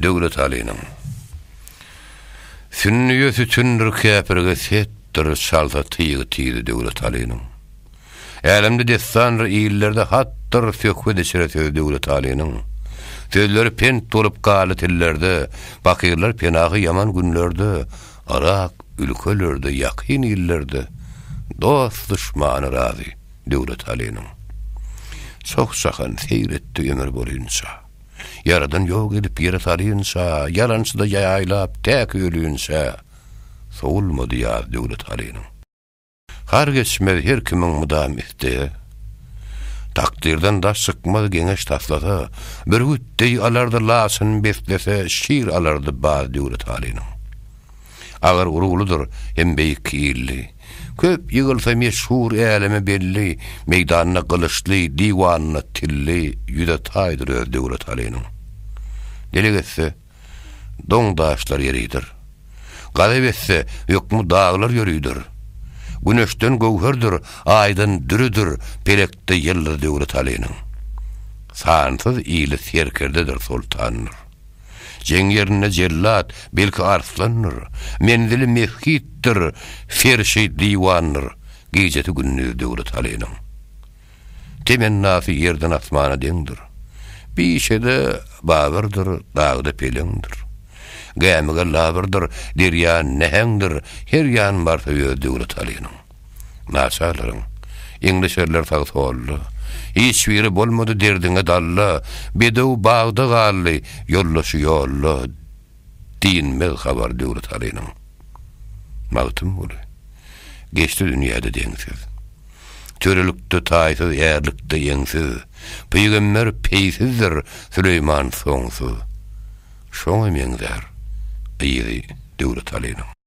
Döwlet alynyň. Sünniýe sütündir käpirge setdir şalta tyýgy döwlet alynyň. Älemde destanlar ýyllerde hattyr sökwe deşire döwlet alynyň. Sözleri pent dolup galy tillerde, bakyrlar penagy yaman günlerde, arak ülkelerde, ýakyn ýyllerde, dost düşmany razy döwlet alynyň. Çok sahan seyretdi ömür bolýunça. Yaradan ýok edip ýere salýynça, ýalansy da ýaýlap täk ölýünçä, soğulmady ýa döwlet alynyň. Har geçmez her kimiň mudam etdi. Takdirden daş sıkmaz geňeş taslasa, bir gütdeý alarda lasyn beslese, şiir alardy baz döwlet alynyň. Agar urugludur hem beýik ýylly. Köp ýygylsa meşhur äleme belli, meýdanyna gylyçly, diwanyna tilli, ýüde taýdyr döwlet alynyň. Delegetse, doň daşlar ýeridir. Galebetse, ýokmu dağlar ýörüýdir. Güneşden gowherdir, aýdan dürüdür, pelekde ýyllar döwlet alynyň. Sansız ýyly serkerdedir sultanlar. Jeň ýerine jellat, belki arslanlar, menzili mehkitdir, ferşi diwanlar, gejeti günnüz döwlet alynyň. Temennasy ýerden asmana deňdir. Bişede babyrdyr, dagda pelengdir. Gämige labyrdyr, derýa nähängdir, her ýan barsa döwlet alynyň. Naçarlaryň, İnglislerler tagtolly. Hiç biri bolmady derdiňe dalla, bedew bagda gally, ýollaşy ýolla, dinmez habar döwlet alynyň. Magtym bolu. Geçti dünýäde deňsiz. Törelikde taýsyz, ýerlikde ýeňsiz. Peýgamber peýsizdir, Süleyman soňsuz. Şoňa meňzer, ýygy döwlet alynyň.